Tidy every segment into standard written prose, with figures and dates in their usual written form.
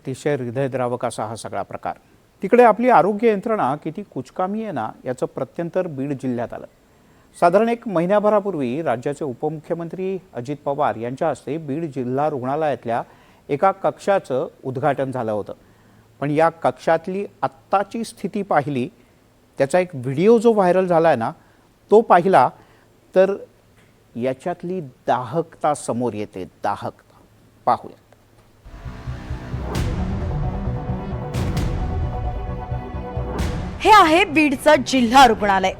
अतिशय हृदयद्रावक असा हा सगळा प्रकार। तिकडे आपली आरोग्य यंत्रणा किती कुचकामी आहे ना याचं प्रत्यंतर बीड जिल्ह्यात आलं। साधारण एक महिन्याभरापूर्वी राज्याचे उपमुख्यमंत्री अजित पवार यांच्या हस्ते बीड जिल्हा रुग्णालयातल्या एका कक्षाचं उद्घाटन झालं होतं। पण या कक्षातली आत्ताची स्थिती पाहिली, त्याचा एक व्हिडिओ जो व्हायरल झालाय ना तो पाहिला तर याच्यातली दाहकता समोर येते। दाहकता पाहूया। हे आहे बीडचं जिल्हा रुग्णालय।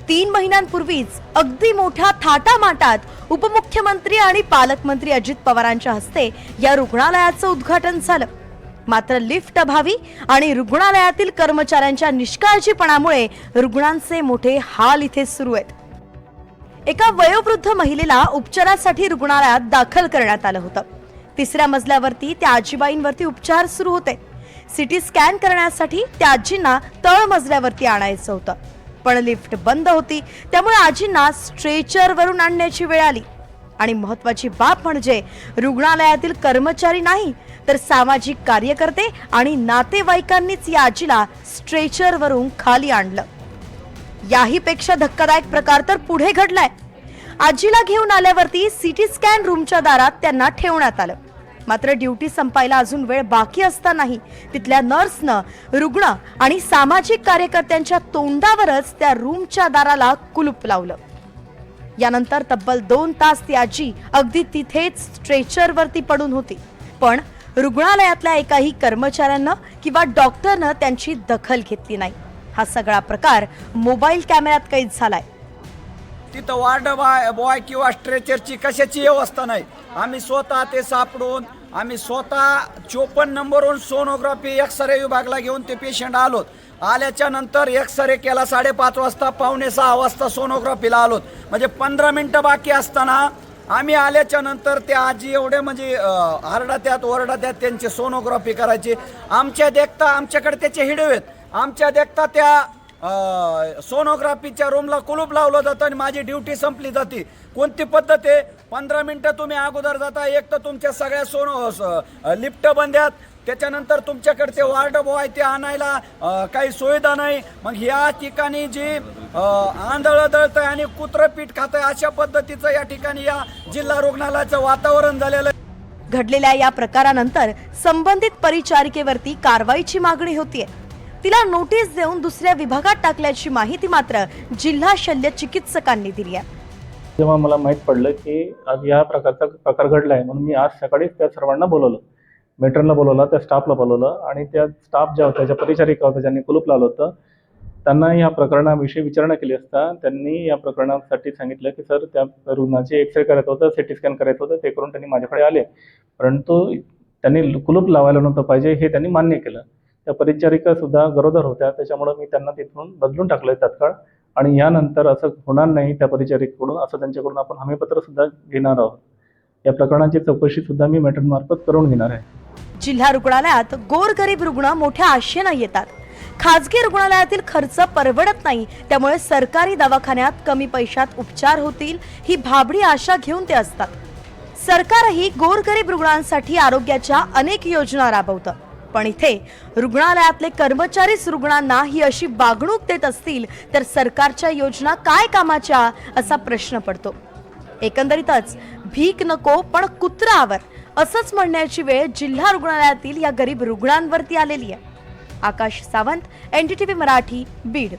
3 महिन्यांपूर्वीच अगदी मोठ्या थाटामाटात उपमुख्यमंत्री आणि पालकमंत्री अजित पवारांच्या हस्ते या रुग्णालयाचं उद्घाटन झालं। मात्र लिफ्ट अभावी आणि रुग्णालयातील कर्मचाऱ्यांच्या निष्काळजीपणामुळे रुग्णांचे मोठे हाल इथे सुरू आहेत। एका वयोवृद्ध महिलेला उपचारासाठी रुग्णालयात दाखल करण्यात आलं होतं। 3ऱ्या मजल्यावरती त्या आजीबाईंवरती उपचार सुरू होते। सिटी स्कॅन करण्यासाठी त्या आजींना तळ मजल्यावरती आणायचं होतं, पण लिफ्ट बंद होती, त्यामुळे आजींना स्ट्रेचरवरून आणण्याची वेळ आली। आणि महत्त्वाची बाब म्हणजे रुग्णालयातील कर्मचारी नाही तर सामाजिक कार्यकर्ते आणि नातेवाईकांनीच या आजीला स्ट्रेचरवरून खाली आणलं। याही पेक्षा धक्कादायक प्रकार तर पुढे घडलाय। आजीला घेऊन आल्यावरती सिटी स्कॅन रूमच्या दारात त्यांना ठेवण्यात आलं। मात्र ड्युटी संपायला अजून वेळ बाकी असतानाही तिथल्या नर्सनं रुग्ण आणि सामाजिक कार्यकर्त्यांच्या तोंडावरच त्या रूमच्या दाराला कुलूप लावलं। यानंतर तब्बल 2 तास ती आजी अगदी तिथेच स्ट्रेचरवरती पडून होती, पण रुग्णालयातल्या एकाही कर्मचाऱ्यानं किंवा डॉक्टरनं त्यांची दखल घेतली नाही। हा सगळा प्रकार मोबाईल कॅमेऱ्यात कैद झालाय। तिथं वार्ड बॉय किंवा स्ट्रेचरची कशाची व्यवस्था नाही। आम्ही स्वतः ते सापडून आम्ही स्वतः 54 नंबरवरून सोनोग्राफी एक्सरे विभागला घेऊन ते पेशंट आलोत। आल्याच्या नंतर एक्सरे केला 5:30 वाजता, 5:45 वाजता सोनोग्राफीला आलोत। म्हणजे 15 मिनिटं बाकी असताना आम्ही आल्याच्या नंतर ते आजी एवढे म्हणजे आरडात्यात ओरडात्यात त्यांची सोनोग्राफी करायची। आमच्या देखता आमच्याकडे त्याचे व्हिडिओ आहेत, आमच्या देखता त्या सोनोग्राफीच्या रूमला कुलूप लावलं जातं आणि माझी ड्युटी संपली जाते। कोणती पद्धत आहे? 15 मिनिटं तुम्ही अगोदर जाता, एक तर तुमच्या सगळ्या लिफ्ट बंद आहेत, त्याच्यानंतर तुमच्याकडे ते वार्ड बॉय ते आणायला काही सुविधा नाही। मग या ठिकाणी जी आंधळं दळतंय आणि कुत्रं पीठ खातंय अशा पद्धतीचं या ठिकाणी या जिल्हा रुग्णालयाचं वातावरण झालेलं आहे। घडलेल्या या प्रकारानंतर संबंधित परिचारिकेवरती कारवाईची मागणी होतीये। तिला नोटीस देऊन दुसऱ्या विभागात टाकल्याची माहिती मात्र जिल्हा शल्य चिकित्सकांनी दिली आहे। जेव्हा मला माहित पडलं की आज या प्रकारचा प्रकार घडला आहे, म्हणून मी आज सकाळीच त्या सर्वांना बोलवलं, मेट्रनला बोलवलं, त्या स्टाफला बोलवलं आणि त्या स्टाफ ज्या होत्या, ज्या परिचारिका होत्या ज्यांनी कुलूप लावलं होतं, त्यांना या प्रकरणाविषयी विचारणा केली असता त्यांनी या प्रकरणासाठी सांगितलं की सर त्या रुग्णाचे एक्सरे करायचं होतं, सिटी स्कॅन करायचं होतं, ते करून त्यांनी माझ्याकडे आले, परंतु त्यांनी कुलूप लावायला नव्हतं पाहिजे हे त्यांनी मान्य केलं। त्या परिचारिका सुद्धा गरोदर होत्या, त्याच्यामुळे मी त्यांना तिथून बदलून टाकलंय तात्काळ आणि यानंतर असं होणार नाही त्या परिचारिकेकडून असं त्यांच्याकडून आपण हमीपत्र सुद्धा घेणार आहोत। या प्रकरणाची चौकशी सुद्धा मी मेट्रन मार्फत करून घेणार आहे। जिल्हा रुग्णालयात गोरगरीब रुग्ण मोठ्या आशेनं येतात। खाजगी रुग्णालयातील खर्च परवडत नाही, त्यामुळे सरकारी दवाखान्यात कमी पैशात उपचार होतील ही भाबडी आशा घेऊन ते असतात। सरकारही गोरगरीब रुग्णांसाठी आरोग्याच्या अनेक योजना राबवतं, पण इथे रुग्णालयातले कर्मचारीच रुग्णांना ही अशी वागणूक देत असतील तर सरकारच्या योजना काय कामाच्या असा प्रश्न पडतो। एकंदरीतच भीक नको पण कुत्रावर असंच म्हणण्याची वेळ जिल्हा रुग्णालयातील या गरीब रुग्णांवरती आलेली आहे। आकाश सावंत, NDTV मराठी, बीड।